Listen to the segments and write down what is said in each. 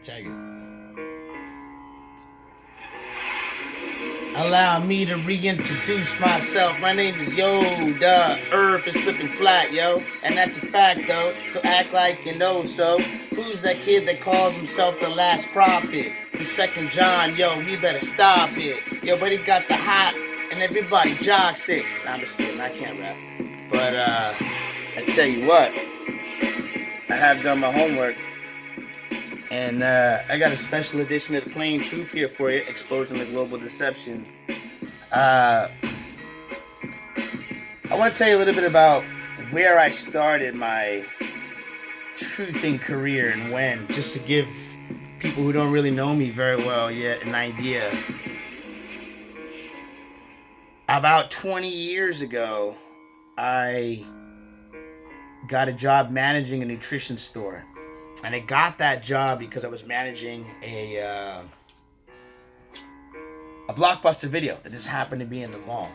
Check it. Allow me to reintroduce myself. My name is Yo, the earth is flipping flat, yo. And that's a fact, though, so act like you know so. Who's that kid that calls himself the last prophet? The second John, yo, he better stop it. Yo, but he got the hot, and everybody jocks it. Nah, I'm just kidding, I can't rap. But, I tell you what, I have done my homework. And I got a special edition of Tha Plane Truth here for you, exposing the global deception. I want to tell you a little bit about where I started my truthing career and when, just to give people who don't really know me very well yet an idea. About 20 years ago, I got a job managing a nutrition store. And I got that job because I was managing a Blockbuster Video that just happened to be in the mall.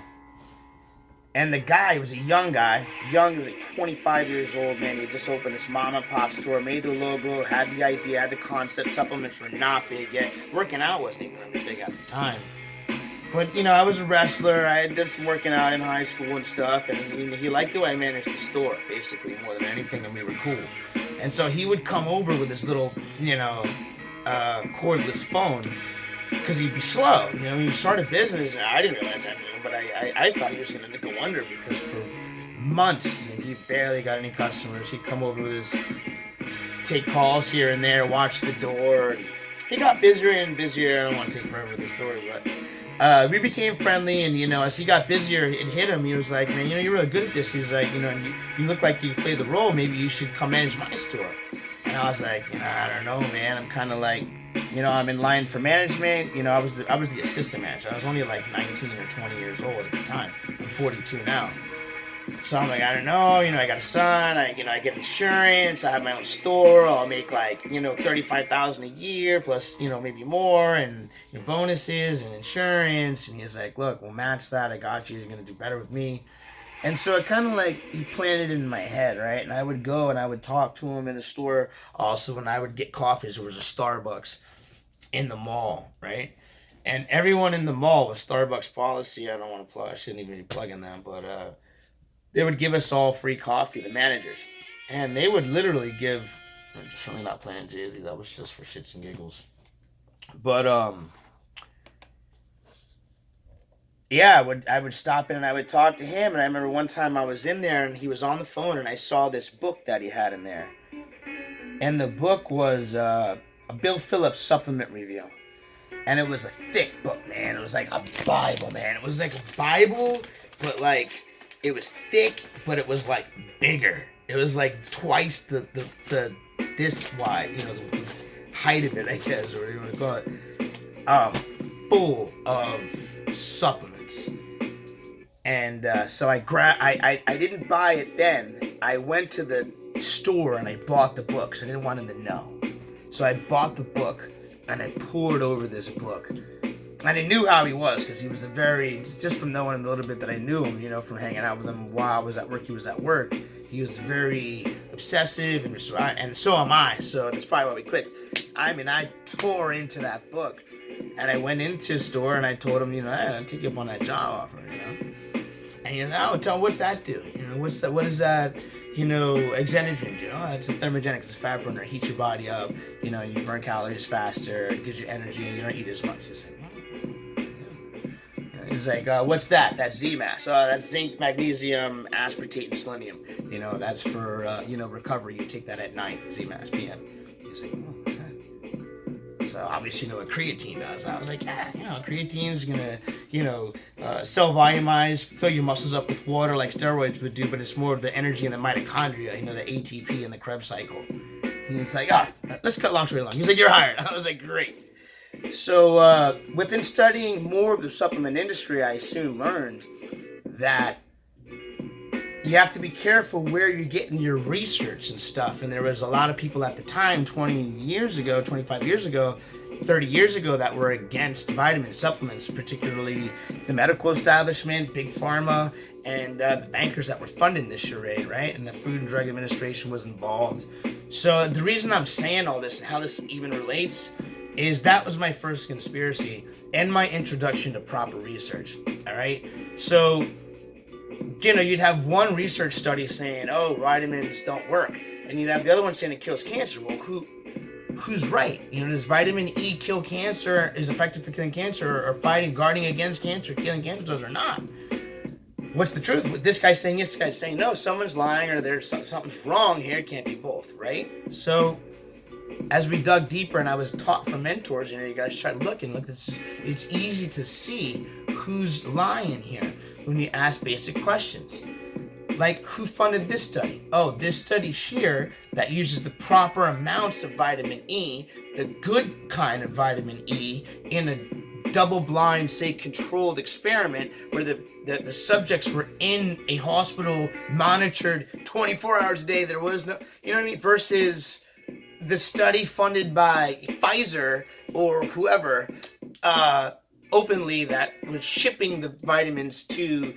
And the guy was a young guy. He was like 25 years old, man. He had just opened this mom and pop store, made the logo, had the idea, had the concept. Supplements were not big yet. Working out wasn't even really big at the time. But, you know, I was a wrestler. I had done some working out in high school and stuff. And he liked the way I managed the store, basically, more than anything. And we were cool. And so he would come over with his little, cordless phone, because he'd be slow. You know, when you start a business, I didn't realize that, but I thought he was going to go under, because for months he barely got any customers. He'd come over with his, take calls here and there, watch the door. He got busier and busier. I don't want to take forever with the story, but we became friendly, and, as he got busier, it hit him. He was like, man, you're really good at this. He's like, you look like you play the role. Maybe you should come manage my store. And I was like, I don't know, man. I'm kind of like, I'm in line for management. I was the assistant manager. I was only like 19 or 20 years old at the time. I'm 42 now. So I'm like, I don't know, I got a son, I get insurance, I have my own store, I'll make like, $35,000 a year plus, maybe more, and bonuses and insurance. And he's like, look, we'll match that, I got you, you're gonna do better with me. And so it kind of like, he planted it in my head, right? And I would go and I would talk to him in the store. Also, when I would get coffees, there was a Starbucks in the mall, right? And everyone in the mall with Starbucks policy, I don't want to plug, I shouldn't even be plugging them, but they would give us all free coffee, the managers. And they would literally give, I'm certainly not playing Jay-Z, that was just for shits and giggles. But, yeah, I would stop in and I would talk to him. And I remember one time I was in there and he was on the phone and I saw this book that he had in there. And the book was a Bill Phillips supplement review. And it was a thick book, man. It was like a Bible, man. It was like a Bible, but like, it was thick, but it was like bigger. It was like twice the this wide, the height of it, I guess, or whatever you want to call it. Full of supplements. And so I didn't buy it then. I went to the store and I bought the book, so I didn't want him to know. So I bought the book and I poured over this book. And I knew how he was, because he was just from knowing him a little bit that I knew him, from hanging out with him while I was at work, he was at work. He was very obsessive, and so am I, so that's probably why we clicked. I tore into that book, and I went into his store, and I told him, hey, I'll take you up on that job offer, And, tell him, what's that do? What does that, Exenogen do? Oh, it's a thermogenic, it's a fat burner, it heats your body up, you burn calories faster, it gives you energy, and you don't eat as much. He's like, what's that? That's Z-Mass. Oh, that's zinc, magnesium, aspartate, and selenium. That's for, recovery. You take that at night, Z-Mass, PM. He's like, oh, what's that? So obviously, what creatine does. I was like, creatine's gonna, cell volumize, fill your muscles up with water like steroids would do, but it's more of the energy in the mitochondria, the ATP and the Krebs cycle. And he's like, let's cut long story long. He's like, you're hired. I was like, great. So, within studying more of the supplement industry, I soon learned that you have to be careful where you're getting your research and stuff. And there was a lot of people at the time, 25 years ago, 30 years ago that were against vitamin supplements, particularly the medical establishment, big pharma, and the bankers that were funding this charade, right? And the Food and Drug Administration was involved. So the reason I'm saying all this and how this even relates is that was my first conspiracy and my introduction to proper research, all right? So, you'd have one research study saying, oh, vitamins don't work. And you'd have the other one saying it kills cancer. Well, who's right? Does vitamin E kill cancer, is effective for killing cancer, or guarding against cancer, killing cancer does or not? What's the truth? This guy's saying yes, this guy's saying no. Someone's lying or there's something's wrong here. It can't be both, right? So as we dug deeper and I was taught from mentors, you guys try to look, it's easy to see who's lying here when you ask basic questions. Like, who funded this study? Oh, this study here that uses the proper amounts of vitamin E, the good kind of vitamin E, in a double-blind, say, controlled experiment where the subjects were in a hospital, monitored 24 hours a day. There was no, versus the study funded by Pfizer or whoever, openly, that was shipping the vitamins to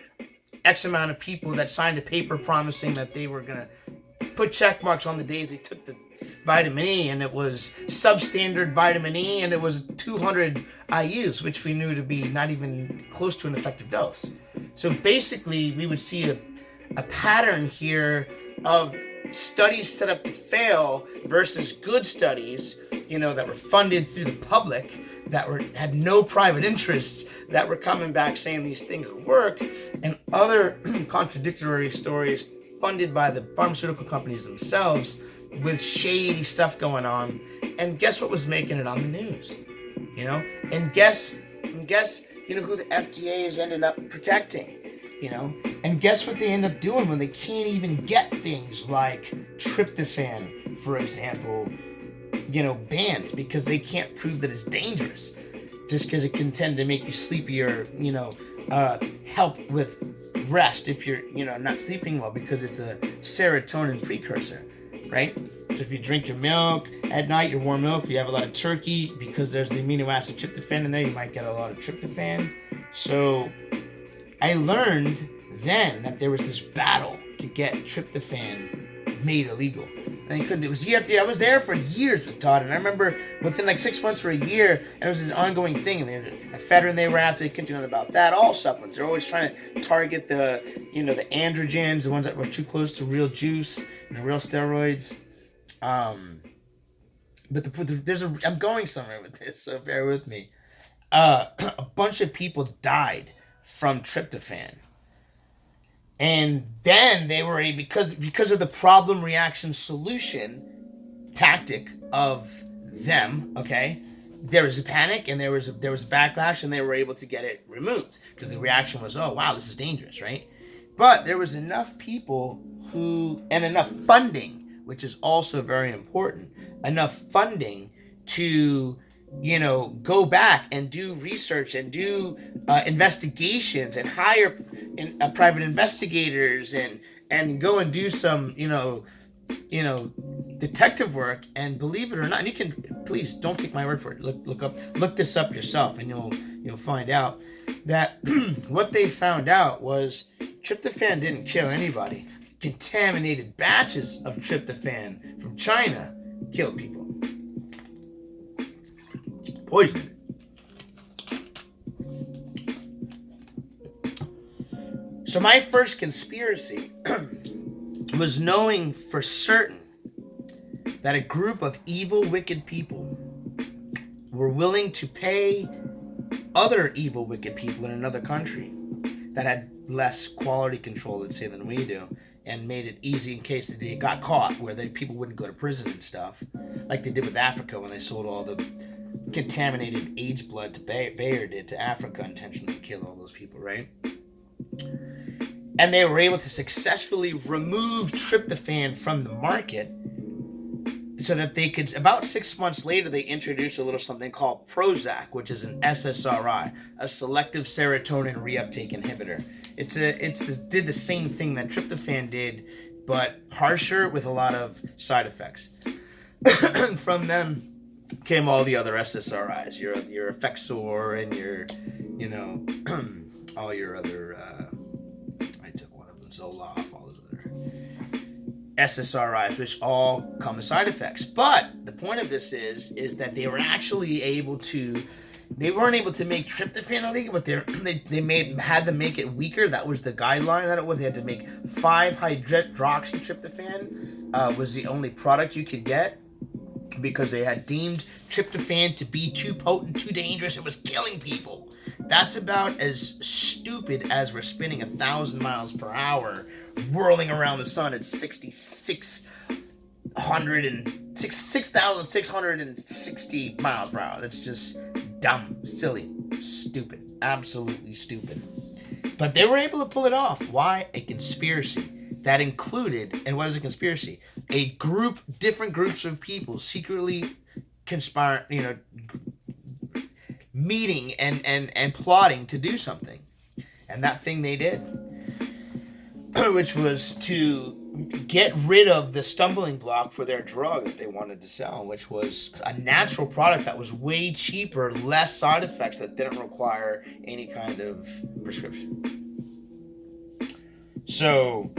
X amount of people that signed a paper promising that they were going to put check marks on the days they took the vitamin E, and it was substandard vitamin E, and it was 200 IUs, which we knew to be not even close to an effective dose. So basically, we would see a pattern here of studies set up to fail versus good studies, that were funded through the public, that had no private interests, that were coming back saying these things would work, and other contradictory stories funded by the pharmaceutical companies themselves with shady stuff going on. And guess what was making it on the news? And guess who the FDA has ended up protecting? And guess what they end up doing when they can't even get things like tryptophan, for example, banned because they can't prove that it's dangerous, just because it can tend to make you sleepy or, help with rest if you're, not sleeping well, because it's a serotonin precursor, right? So if you drink your milk at night, your warm milk, you have a lot of turkey, because there's the amino acid tryptophan in there, you might get a lot of tryptophan. So I learned then that there was this battle to get tryptophan made illegal. And he couldn't. It was year after year. I was there for years with Todd, and I remember within like 6 months or a year, and it was an ongoing thing. And a veteran they were after, they couldn't do nothing about that. All supplements, they're always trying to target the androgens, the ones that were too close to real juice and real steroids. But I'm going somewhere with this, so bear with me. A bunch of people died from tryptophan. And then they were because of the problem reaction solution tactic of them, okay, there was a panic and there was a backlash, and they were able to get it removed because the reaction was, oh wow, this is dangerous, right? But there was enough people and enough funding, which is also very important, enough funding to go back and do research and do investigations and hire private investigators and go and do some detective work. And believe it or not, and you can, please don't take my word for it, look this up yourself, and you'll find out that what they found out was tryptophan didn't kill anybody. Contaminated batches of tryptophan from China killed people. Poison. So my first conspiracy was knowing for certain that a group of evil, wicked people were willing to pay other evil, wicked people in another country that had less quality control, let's say, than we do, and made it easy in case they got caught, where people wouldn't go to prison and stuff, like they did with Africa when they sold all the contaminated AIDS blood to Bayer did to Africa, intentionally kill all those people, right? And they were able to successfully remove tryptophan from the market so that they could, about 6 months later, they introduced a little something called Prozac, which is an SSRI, a selective serotonin reuptake inhibitor. It did the same thing that tryptophan did, but harsher with a lot of side effects. From them, came all the other SSRIs, your Effexor and your, you know, all your other. I took one of them, Zoloft, all those other SSRIs, which all come with side effects. But the point of this is that they were actually able to. They weren't able to make tryptophan illegal, but they had to make it weaker. That was the guideline that it was. They had to make 5-hydroxytryptophan was the only product you could get, because they had deemed tryptophan to be too potent, too dangerous. It was killing people. That's about as stupid as we're spinning 1,000 miles per hour, whirling around the sun at 6,660 miles per hour. That's just dumb, silly, stupid, absolutely stupid. But they were able to pull it off. Why? A conspiracy that included, and what is a conspiracy? Different groups of people secretly conspiring, meeting and plotting to do something. And that thing they did, which was to get rid of the stumbling block for their drug that they wanted to sell, which was a natural product that was way cheaper, less side effects, that didn't require any kind of prescription. So,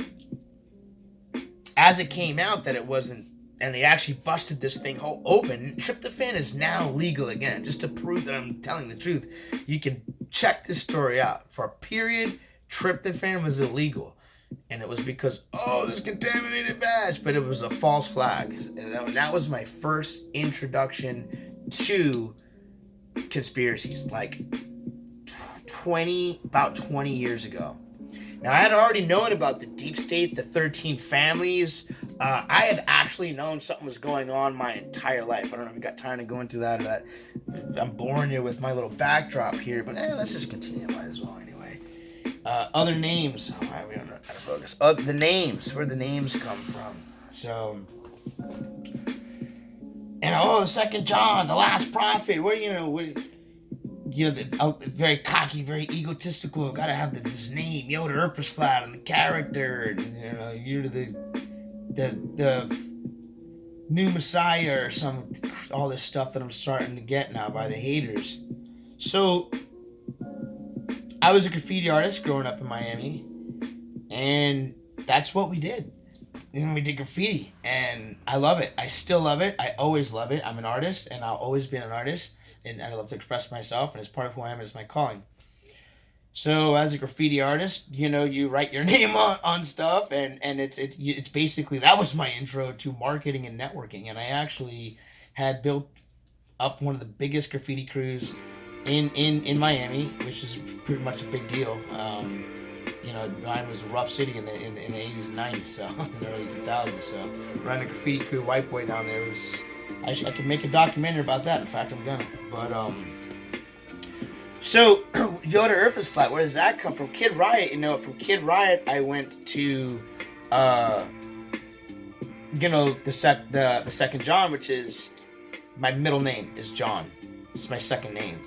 as it came out that it wasn't, and they actually busted this thing open, tryptophan is now legal again. Just to prove that I'm telling the truth, you can check this story out. For a period, tryptophan was illegal. And it was because, this contaminated batch. But it was a false flag. And that was my first introduction to conspiracies, like about 20 years ago. Now, I had already known about the deep state, the 13 families. I had actually known something was going on my entire life. I don't know if you got time to go into that. I'm boring you with my little backdrop here, but let's just continue. Might as well anyway. Other names. We don't know how to focus. The names, where the names come from. So, the second John, the last prophet. Very cocky, very egotistical. Gotta have this name, the earth is flat, and the character. You're the new Messiah or all this stuff that I'm starting to get now by the haters. So, I was a graffiti artist growing up in Miami, and that's what we did. We did graffiti, and I love it. I still love it. I always love it. I'm an artist, and I'll always be an artist, and I love to express myself, and it's part of who I am. It's my calling. So as a graffiti artist, you write your name on stuff, and it's basically, that was my intro to marketing and networking, and I actually had built up one of the biggest graffiti crews in Miami, which is pretty much a big deal. Mine was a rough city in the 80s and 90s, so in the early 2000s. So running a graffiti crew, white boy down there was. I could make a documentary about that. In fact, I'm gonna. But so Yoda Earth is Flat. Where does that come from? Kid Riot. From Kid Riot, I went to the second John, which is my middle name is John. It's my second name,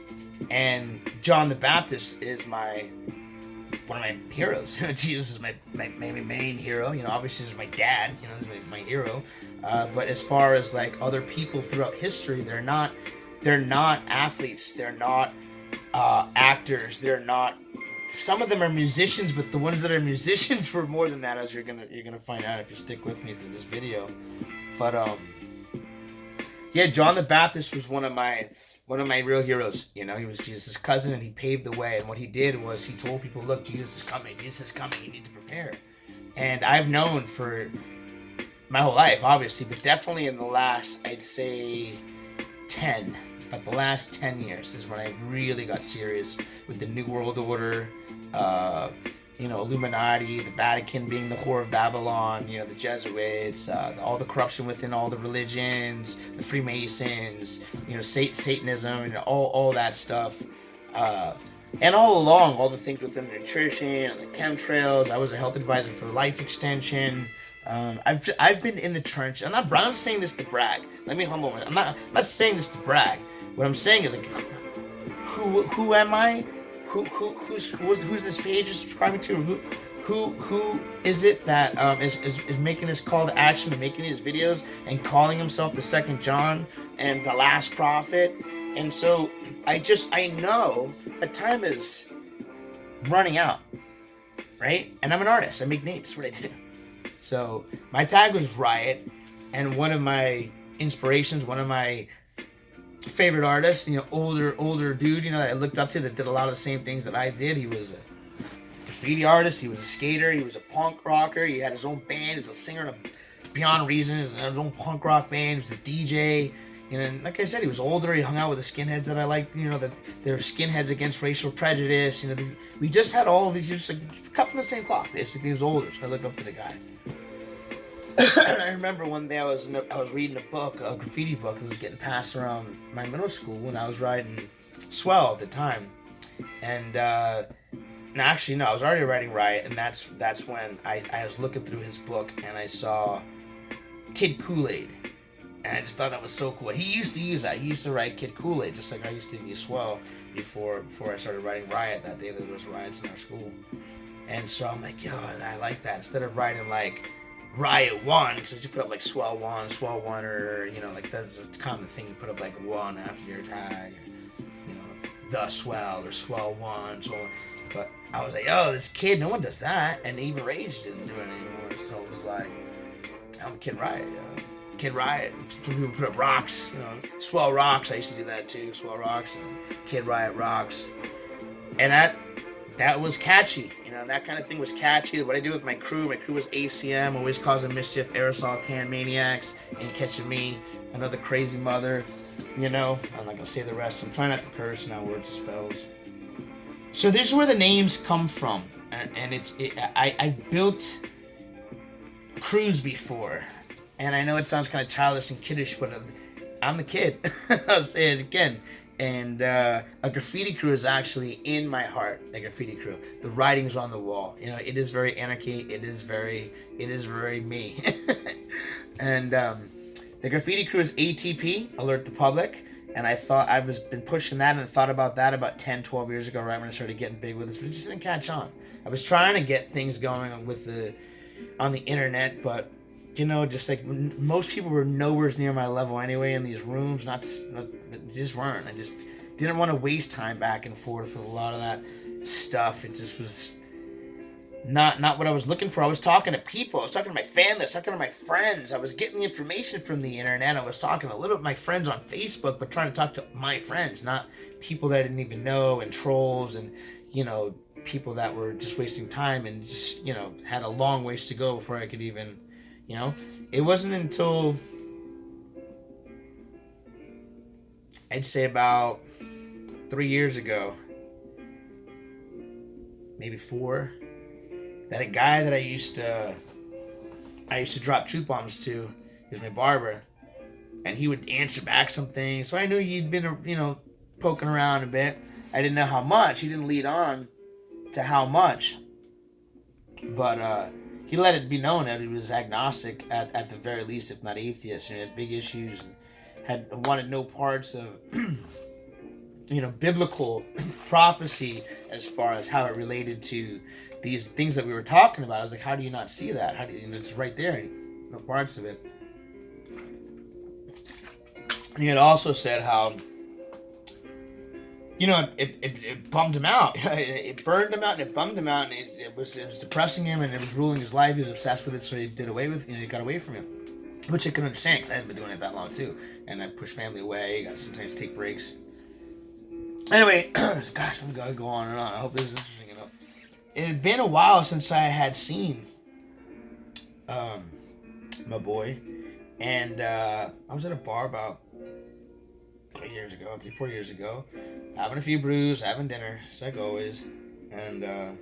and John the Baptist is one of my heroes. Jesus is my main hero. Obviously this is my dad. He's my hero. But as far as like other people throughout history, they're not athletes. They're not actors. They're not. Some of them are musicians, but the ones that are musicians were more than that, as you're gonna find out if you stick with me through this video. But John the Baptist was one of my real heroes. He was Jesus' cousin, and he paved the way. And what he did was he told people, look, Jesus is coming, you need to prepare. And I've known for my whole life, obviously, but definitely in the last, I'd say, the last 10 years is when I really got serious with the New World Order, Illuminati, the Vatican being the whore of Babylon, the Jesuits, all the corruption within all the religions, the Freemasons, Satanism, and all that stuff. And all along, all the things within the nutrition, the chemtrails. I was a health advisor for Life Extension. I've been in the trench. I'm not saying this to brag. Let me humble myself. I'm not saying this to brag. What I'm saying is, like, who am I? who's this page you're subscribing to? Who is it that is making this call to action and making these videos and calling himself the second John and the last prophet? And so I know that time is running out, right? And I'm an artist. I make names. That's what I do. So my tag was Riot, and one of my inspirations, one of my favorite artists, older dude, that I looked up to that did a lot of the same things that I did. He was a graffiti artist, he was a skater, he was a punk rocker, he had his own band, he was a singer in a Beyond Reason, he was in his own punk rock band, he was a DJ, and like I said, he was older, he hung out with the skinheads that I liked, that they're skinheads against racial prejudice, we just had all of these, just like, cut from the same cloth, basically. He was older, so I looked up to the guy. I remember one day I was reading a book, a graffiti book that was getting passed around my middle school when I was riding Swell at the time, and I was already writing Riot, and that's when I was looking through his book and I saw Kid Kool-Aid, and I just thought that was so cool. He used to use that. He used to write Kid Kool-Aid just like I used to be Swell before I started writing Riot that day. There was riots in our school, and so I'm like, yo, I like that. Instead of writing like Riot 1, because I just put up like Swell 1, Swell 1, or like that's a common thing. You put up like 1 after your tag, the Swell or Swell 1, Swell 1. But I was like, oh, this kid, no one does that, and even Rage didn't do it anymore. So it was like, I'm Kid Riot, Kid Riot. Some people put up rocks, Swell Rocks. I used to do that too, Swell Rocks, and Kid Riot Rocks, and that was catchy. That kind of thing was catchy. What I do with my crew was ACM, always causing mischief, aerosol can maniacs, ain't catching me, another crazy mother. I'm not gonna say the rest. I'm trying not to curse now, words and spells. So this is where the names come from, and I've built crews before, and I know it sounds kind of childish and kiddish, but I'm the kid. I'll say it again. And a graffiti crew is actually in my heart. The graffiti crew, the writing's on the wall. It is very anarchy. It is very me. And the graffiti crew is ATP, Alert the Public. And I thought been pushing that and thought about that about 10, 12 years ago, right when I started getting big with this, but it just didn't catch on. I was trying to get things going on the internet, but just like most people were nowhere near my level anyway in these rooms. Just weren't. I just didn't want to waste time back and forth with a lot of that stuff. It just was not what I was looking for. I was talking to people. I was talking to my family. I was talking to my friends. I was getting the information from the internet. I was talking a little to my friends on Facebook, but trying to talk to my friends, not people that I didn't even know, and trolls, and people that were just wasting time and just had a long ways to go before I could even. It wasn't until I'd say about 3 years ago, maybe 4, that a guy that I used to drop truth bombs to, he was my barber, and he would answer back some things. So I knew he'd been, poking around a bit. I didn't know how much. He didn't lead on to how much, but he let it be known that he was agnostic at the very least, if not atheist. He had big issues and wanted no parts of biblical prophecy as far as how it related to these things that we were talking about. I was like, how do you not see that? How do you, it's right there, no parts of it. And he had also said how it bummed him out. It burned him out and it bummed him out, and it was depressing him, and it was ruling his life. He was obsessed with it, so he got away from him. Which I can understand, because I hadn't been doing it that long too. And I pushed family away, got to sometimes take breaks. Anyway, gosh, I'm going to go on and on. I hope this is interesting enough. It had been a while since I had seen my boy. And I was at a bar about 3, 4 years ago, having a few brews, having dinner, just like always, and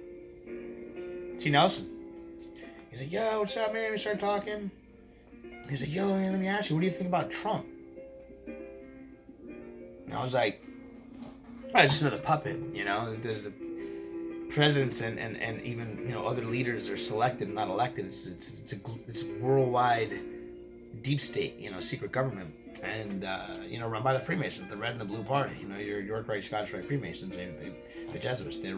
see Nelson. He's like, yo, what's up, man? We started talking. He's like, yo, let me ask you, what do you think about Trump? And I was like, just another puppet, There's the presidents and even other leaders are selected and not elected. It's a worldwide deep state, secret government. and run by the Freemasons, the Red and the Blue Party. Your York Rite, Scottish Rite Freemasons, the Jesuits. They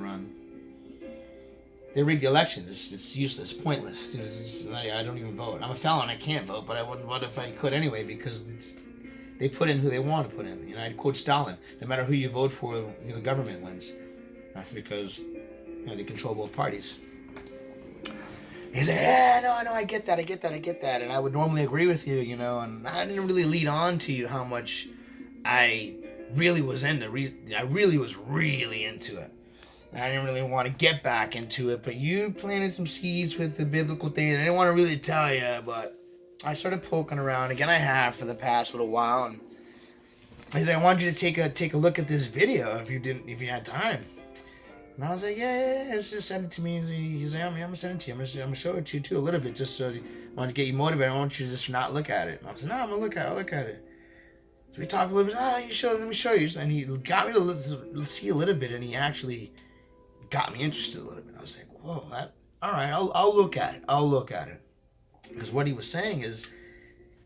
rig the elections. It's useless, pointless. I don't even vote. I'm a felon. I can't vote, but I wouldn't vote if I could anyway, because they put in who they want to put in. I'd quote Stalin: "No matter who you vote for, the government wins." That's because they control both parties. He's like, "Yeah, no, I get that, and I would normally agree with you, and I didn't really lead on to you how much I really was into. I really was really into it. I didn't really want to get back into it, but you planted some seeds with the biblical thing, and I didn't want to really tell you, but I started poking around again. I have for the past little while, and he's like, I want you to take a look at this video if you had time." And I was like, yeah, just send it to me. He's like, I'm gonna send it to you. I'm gonna show it to you too a little bit, just so I want to get you motivated. I want you to just not look at it. And I was like, no, I'm gonna look at it. I'll look at it. So we talked a little bit. Let me show you. And he got me to see a little bit, and he actually got me interested a little bit. I was like, whoa, all right, I'll look at it. Because what he was saying is,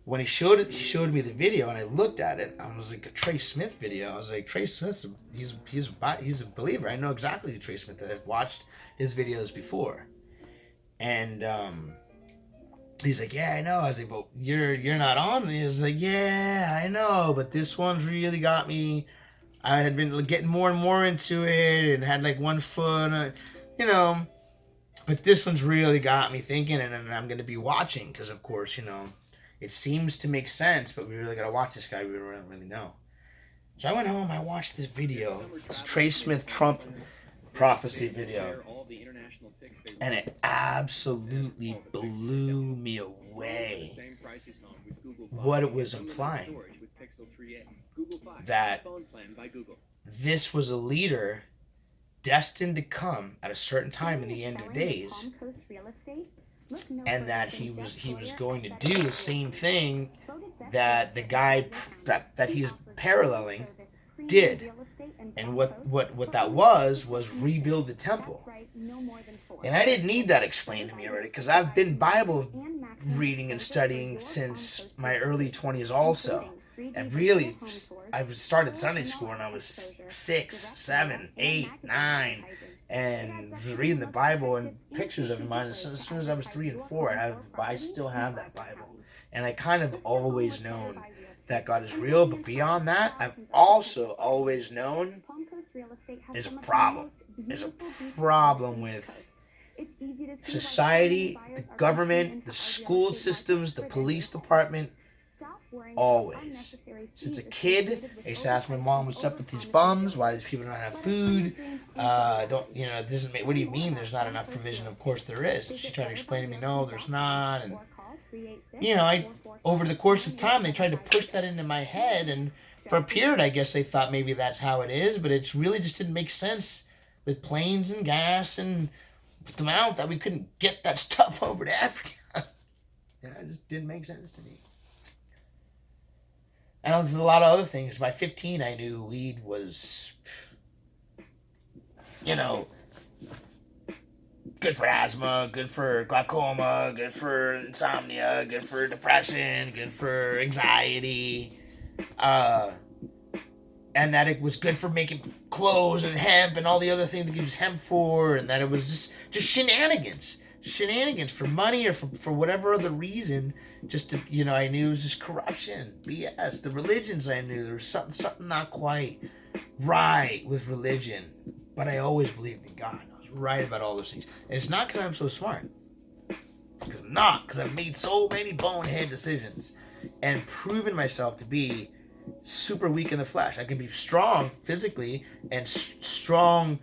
when he showed me the video, and I looked at it. I was like, a Trey Smith video. I was like, Trey Smith, he's a believer. I know exactly who Trey Smith is. I've watched his videos before, and he's like, yeah, I know. I was like, but you're not on. He was like, yeah, I know, but this one's really got me. I had been getting more and more into it, and had like one foot, but this one's really got me thinking, and I'm gonna be watching because, of course, it seems to make sense, but we really gotta watch this guy. We don't really know. So I went home. I watched this video. It's Trey Smith Trump prophecy video, and it absolutely blew me away. What it was implying, that this was a leader destined to come at a certain time in the end of days, and that he was going to do the same thing that the guy that he's paralleling did. And what that was rebuild the temple. And I didn't need that explained to me already, because I've been Bible reading and studying since my early 20s also. And really, I started Sunday school when I was 6, 7, 8, 9, and was reading the Bible and pictures of mine as soon as I was 3 and 4. I still have that Bible, and I kind of always known that God is real. But beyond that, I've also always known there's a problem. There's a problem with society, the government, the school systems, the police department. Always. Since a kid, I used to ask my mom, what's up with these bums? Why these people don't have food? It doesn't make, what do you mean there's not enough provision? Of course there is. She tried to explain to me, no, there's not. And, over the course of time, they tried to push that into my head. And for a period, I guess they thought maybe that's how it is. But it really just didn't make sense with planes and gas and with the amount that we couldn't get that stuff over to Africa. It just didn't make sense to me. And there's a lot of other things. By 15, I knew weed was, good for asthma, good for glaucoma, good for insomnia, good for depression, good for anxiety, and that it was good for making clothes and hemp and all the other things that you use hemp for, and that it was just shenanigans for money or for whatever other reason. Just to, I knew it was just corruption, BS. The religions, I knew there was something not quite right with religion, but I always believed in God. I was right about all those things. And it's not because I'm so smart, because I'm not, because I've made so many bonehead decisions and proven myself to be super weak in the flesh. I can be strong physically and strong,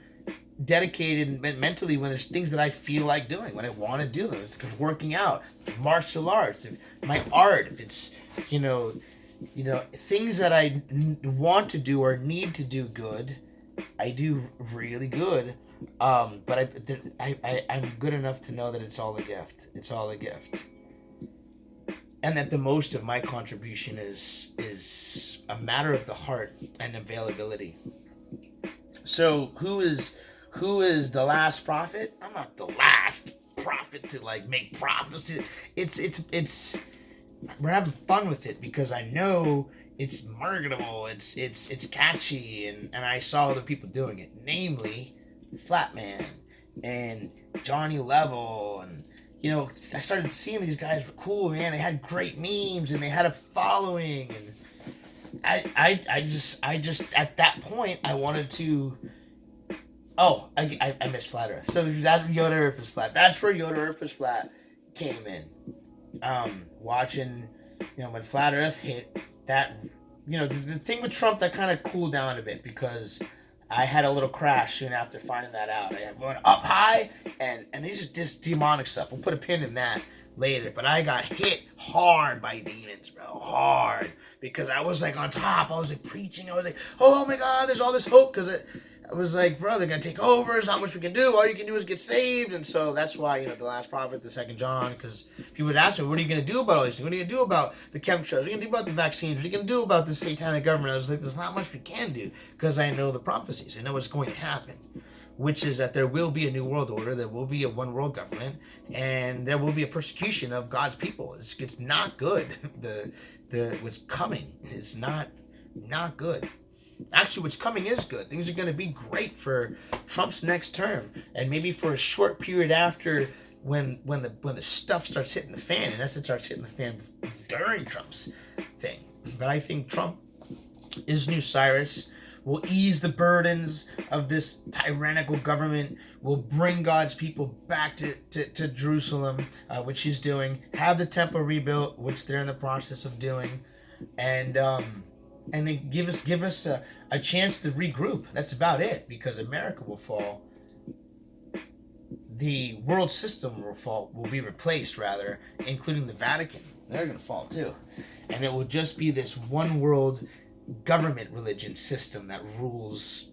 dedicated mentally when there's things that I feel like doing, when I want to do them. It's because working out, martial arts, my art, if it's things that I want to do or need to do good, I do really good. But I'm good enough to know that it's all a gift. It's all a gift, and that the most of my contribution is a matter of the heart and availability. So who is the last prophet? I'm not the last prophet to make prophecy. It's we're having fun with it because I know it's marketable, it's catchy, and I saw other people doing it, namely Flatman and Johnny Level, and I started seeing these guys were cool, man. They had great memes and they had a following, and I just at that point I wanted to. Oh, I missed Flat Earth. So that's Yoda Earth is flat. That's where Yoda Earth is flat came in. Watching, when Flat Earth hit, that, the thing with Trump that kind of cooled down a bit, because I had a little crash soon after finding that out. I went up high, and these are just demonic stuff. We'll put a pin in that later. But I got hit hard by demons, bro. Hard. Because I was like on top. I was like preaching. I was like, oh my God, there's all this hope. Because I was like, bro, they're going to take over. There's not much we can do. All you can do is get saved. And so that's why, the last prophet, the second John, because people would ask me, what are you going to do about all these things? What are you going to do about the chemtrails? What are you going to do about the vaccines? What are you going to do about the satanic government? I was like, there's not much we can do, because I know the prophecies. I know what's going to happen, which is that there will be a new world order. There will be a one world government, and there will be a persecution of God's people. It's not good. The what's coming is not good. Actually, what's coming is good. Things are going to be great for Trump's next term, and maybe for a short period after, when the stuff starts hitting the fan, and that's it starts hitting the fan during Trump's thing. But I think Trump is new Cyrus, will ease the burdens of this tyrannical government, will bring God's people back to Jerusalem, which he's doing, have the temple rebuilt, which they're in the process of doing, and then give us a chance to regroup. That's about it, because America will fall. The world system will be replaced, rather, including the Vatican. They're going to fall too. And it will just be this one world government religion system that rules.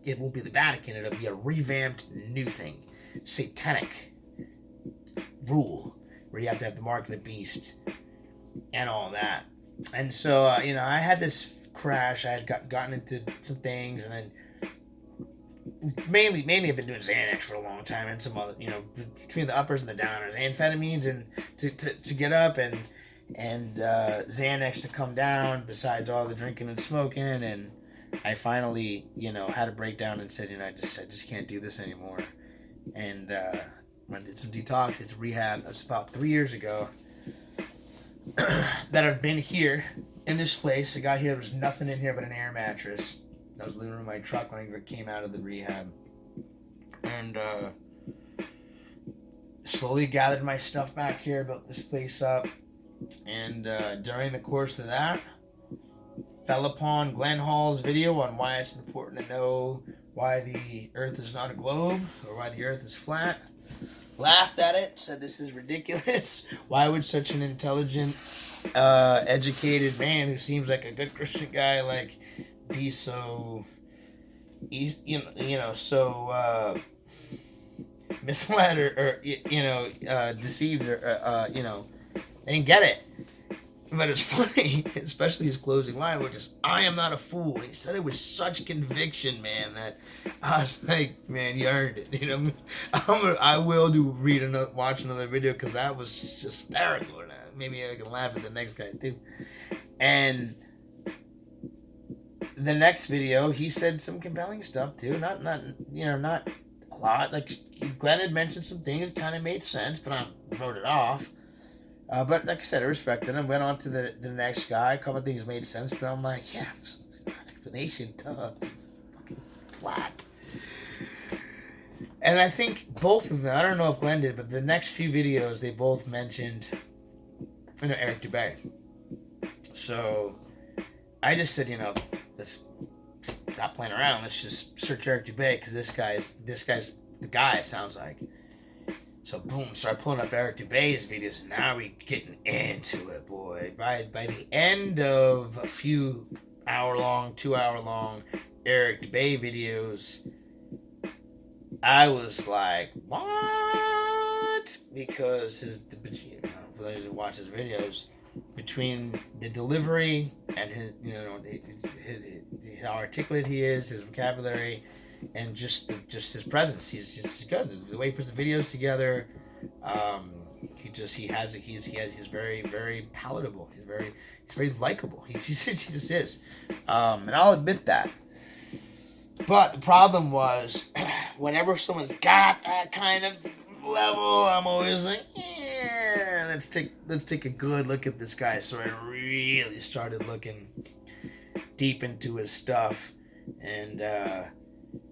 It will be the Vatican. It'll be a revamped new thing. Satanic rule, where you have to have the mark of the beast and all that. And so, I had this crash. I had gotten into some things, and then mainly I've been doing Xanax for a long time, and some other, between the uppers and the downers, amphetamines and to get up, and Xanax to come down, besides all the drinking and smoking. And I finally, had a breakdown and said, I just can't do this anymore. And I did some detox, it's rehab. That's about 3 years ago that I've been here in this place. I got here, there was nothing in here but an air mattress. I was living in my truck when I came out of the rehab. And slowly gathered my stuff back here, built this place up. And during the course of that, fell upon Glenn Hall's video on why it's important to know why the earth is not a globe, or why the earth is flat. Laughed at it, said this is ridiculous. Why would such an intelligent, educated man who seems like a good Christian guy be so, so misled or deceived, or I didn't get it. But it's funny, especially his closing line, which is, I am not a fool. He said it with such conviction, man, that I was like, man, you earned it. I will watch another video, because that was just hysterical. Maybe I can laugh at the next guy too. And the next video, he said some compelling stuff too. Not a lot. Like, Glenn had mentioned some things, kind of made sense, but I wrote it off. But like I said, I respected him. Went on to the next guy. A couple of things made sense, but I'm like, yeah, explanation, it's fucking flat. And I think both of them, I don't know if Glenn did, but the next few videos, they both mentioned, Eric Dubay. So I just said, let's stop playing around. Let's just search Eric Dubay, because this guy's the guy, it sounds like. So boom, start pulling up Eric Dubay's videos, and now we getting into it, boy. By the end of a few 2 hour long Eric Dubay videos, I was like, what? Because for those who watch his videos, between the delivery and his how articulate he is, his vocabulary, and just his presence, he's good. The way he puts the videos together, He's very, very palatable. He's very likable. He just is. And I'll admit that. But the problem was, whenever someone's got that kind of level, I'm always like, yeah, let's take a good look at this guy. So I really started looking deep into his stuff, and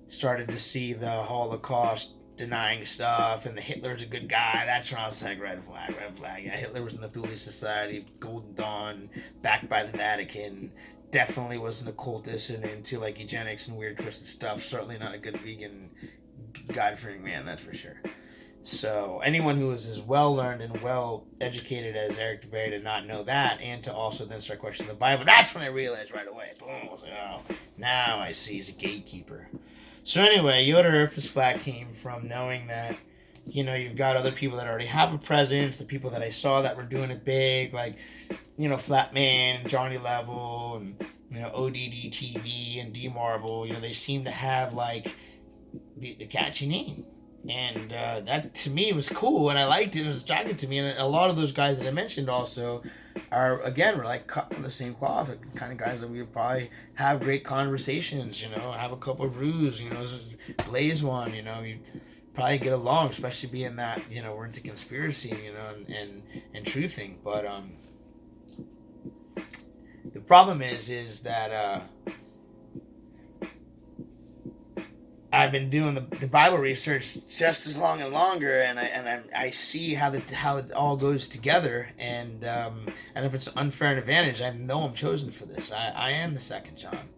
started to see the Holocaust denying stuff, and the Hitler's a good guy. That's when I was like, red flag. Yeah, Hitler was in the Thule Society, Golden Dawn, backed by the Vatican. Definitely was an occultist and into like eugenics and weird twisted stuff. Certainly not a good vegan, God-fearing man, that's for sure. So anyone who is as well learned and well educated as Eric DeBerry to not know that, and to also then start questioning the Bible, that's when I realized right away. Boom! I was like, oh, now I see he's a gatekeeper. So anyway, Yoda Earth is flat came from knowing that, you've got other people that already have a presence, the people that I saw that were doing it big, like, Flatman, Johnny Level, and, ODD TV and D Marble, they seem to have, like, the catchy name. And that, to me, was cool, and I liked it. It was attractive to me, and a lot of those guys that I mentioned also were like cut from the same cloth, the kind of guys that we would probably have great conversations, have a couple of brews, blaze one, you'd probably get along, especially being that, we're into conspiracy, and truthing. But the problem is that I've been doing the Bible research just as long and longer, and I see how it all goes together, and if it's unfair and advantage, I know I'm chosen for this. I am the second John.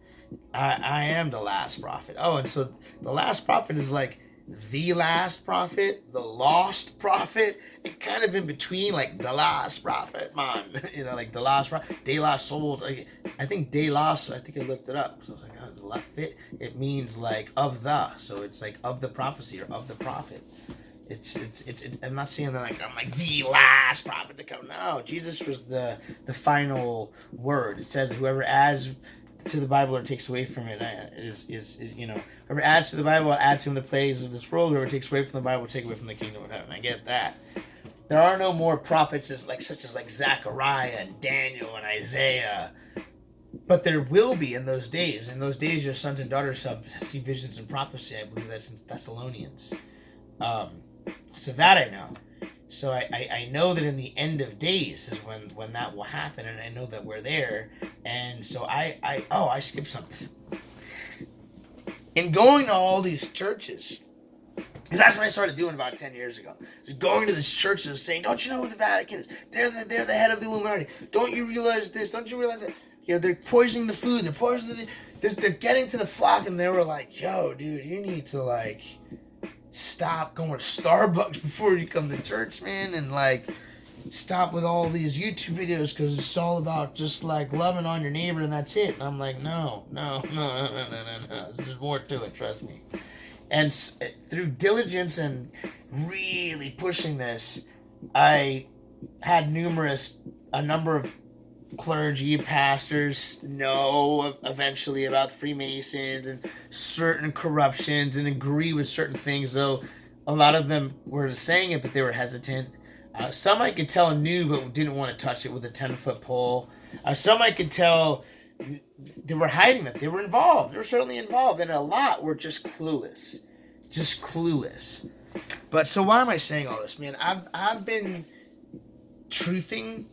I am the last prophet. Oh, and so the last prophet is like the last prophet, the lost prophet, and kind of in between, like the last prophet, man. Like the last prophet, De La Souls. I think De La, I think I looked it up because I was like, oh, the last fit. It means like of the, so it's like of the prophecy or of the prophet. It's I'm not saying that I'm like the last prophet to come. No, Jesus was the final word. It says that whoever adds to the Bible or takes away from it is whoever adds to the Bible will add to him the plagues of this world. Whoever takes away from the Bible will take away from the kingdom of heaven. I get that. There are no more prophets such as Zechariah and Daniel and Isaiah, but there will be in those days. In those days, your sons and daughters shall see visions and prophecy. I believe that's in Thessalonians. So that I know. So I know that in the end of days is when that will happen, and I know that we're there. And so I skipped something. In going to all these churches, because that's what I started doing about 10 years ago. Just going to these churches saying, don't you know who the Vatican is? They're the head of the Illuminati. Don't you realize this? Don't you realize that? They're poisoning the food. They're poisoning they're getting to the flock, and they were like, yo, dude, you need to, stop going to Starbucks before you come to church, man, and, stop with all these YouTube videos because it's all about just, loving on your neighbor, and that's it. And I'm like, no. There's more to it, trust me. And through diligence and really pushing this, I had a number of clergy, pastors know eventually about Freemasons and certain corruptions and agree with certain things, though a lot of them were saying it, but they were hesitant. Some I could tell knew but didn't want to touch it with a 10-foot pole. Some I could tell they were hiding it. They were involved. They were certainly involved, and a lot were just clueless. But so why am I saying all this, man? I've been truthing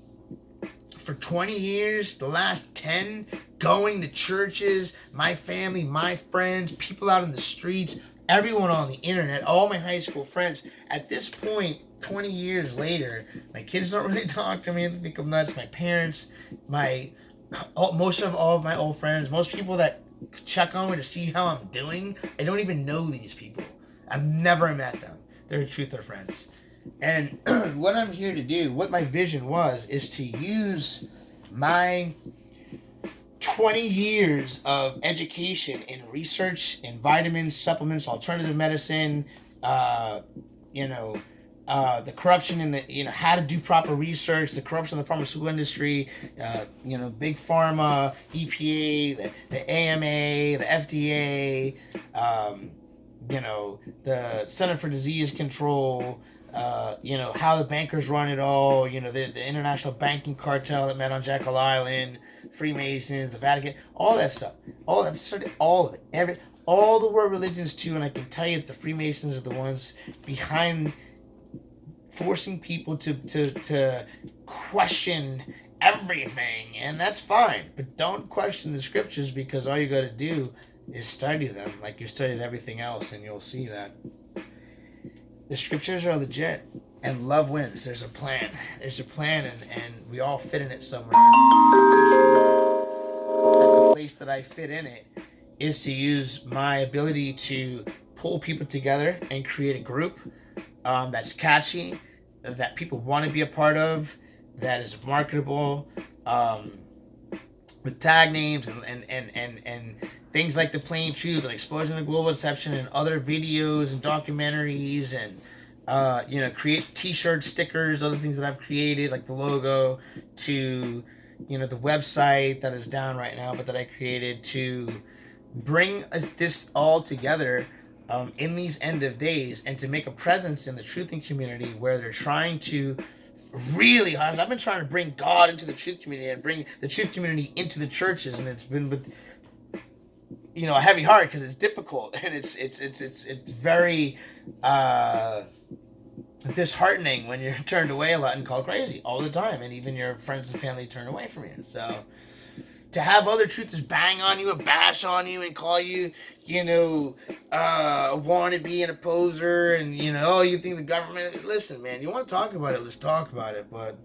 for 20 years, the last 10, going to churches, my family, my friends, people out in the streets, everyone on the internet, all my high school friends. At this point, 20 years later, my kids don't really talk to me. They think I'm nuts. My parents, most of all of my old friends, most people that check on me to see how I'm doing, I don't even know these people. I've never met them. They're truther friends. And what I'm here to do, what my vision was, is to use my 20 years of education in research, in vitamins, supplements, alternative medicine, the corruption in the, how to do proper research, the corruption in the pharmaceutical industry, big pharma, EPA, the AMA, the FDA, the Center for Disease Control, how the bankers run it all, the international banking cartel that met on Jekyll Island, Freemasons, the Vatican, all that stuff. All of it. All the world religions too, and I can tell you that the Freemasons are the ones behind forcing people to question everything, and that's fine. But don't question the scriptures, because all you got to do is study them like you studied everything else, and you'll see that the scriptures are legit, and love wins. There's a plan. And we all fit in it somewhere. The place that I fit in it is to use my ability to pull people together and create a group that's catchy, that people want to be a part of, that is marketable, with tag names and things like Tha Plane Truth and Exposing the Global Deception and other videos and documentaries, and create t-shirts, stickers, other things that I've created, like the logo, to the website that is down right now, but that I created to bring this all together in these end of days, and to make a presence in the truthing community, where they're trying to really hard. I've been trying to bring God into the truth community and bring the truth community into the churches, and it's been with a heavy heart, because it's difficult, and it's very disheartening when you're turned away a lot and called crazy all the time, and even your friends and family turn away from you. So to have other truthers bang on you and bash on you and call you, wannabe and a poser, and you think the government. Listen, man, you want to talk about it? Let's talk about it. But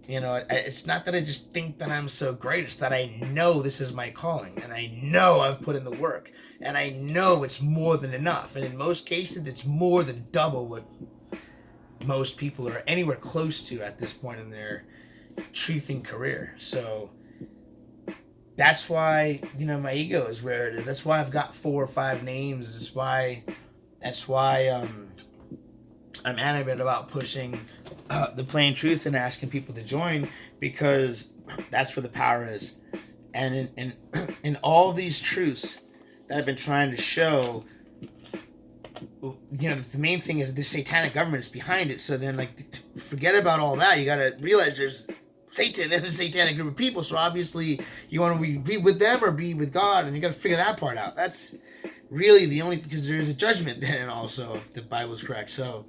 it's not that I just think that I'm so great. It's that I know this is my calling, and I know I've put in the work, and I know it's more than enough. And in most cases, it's more than double what most people are anywhere close to at this point in their truthing career. So that's why my ego is where it is. That's why I've got 4 or 5 names. That's why I'm animated about pushing the plain truth and asking people to join, because that's where the power is. And in all these truths that I've been trying to show, the main thing is the satanic government is behind it. So then, forget about all that. You got to realize there's Satan and a satanic group of people. So obviously, you want to be with them or be with God, and you got to figure that part out. That's really the only, because there's a judgment then also, if the Bible's correct. So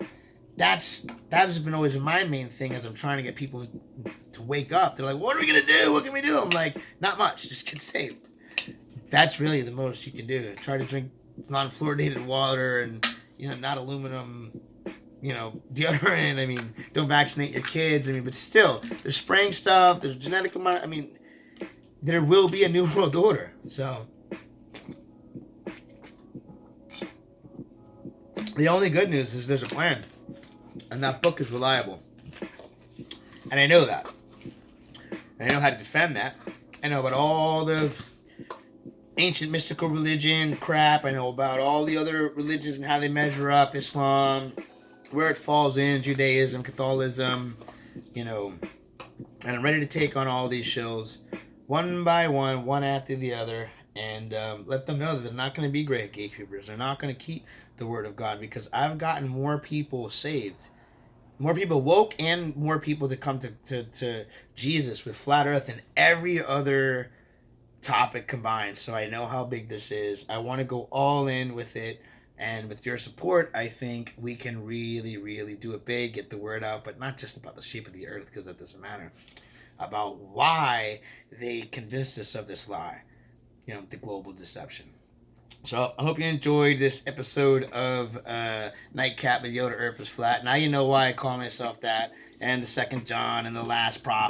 that has been always my main thing, as I'm trying to get people to wake up. They're like, "What are we gonna do? What can we do?" I'm like, "Not much. Just get saved." That's really the most you can do. Try to drink non-fluoridated water and not aluminum deodorant. I mean, don't vaccinate your kids. I mean, but still, there's spraying stuff. There's genetic. I mean, there will be a new world order. So the only good news is there's a plan, and that book is reliable. And I know that. I know how to defend that. I know about all the ancient mystical religion crap. I know about all the other religions and how they measure up. Islam, where it falls in, Judaism, Catholicism, and I'm ready to take on all these shows one by one after the other, and let them know that they're not going to be great gatekeepers. They're not going to keep the word of God, because I've gotten more people saved, more people woke, and more people to come to Jesus with flat earth than every other topic combined. So I know how big this is. I want to go all in with it, and with your support, I think we can really, really do it big, get the word out, but not just about the shape of the earth, because that doesn't matter. About why they convinced us of this lie, the global deception. So I hope you enjoyed this episode of Nightcap with Yoda Earth is Flat. Now you know why I call myself that, and the second John, and the last prophet.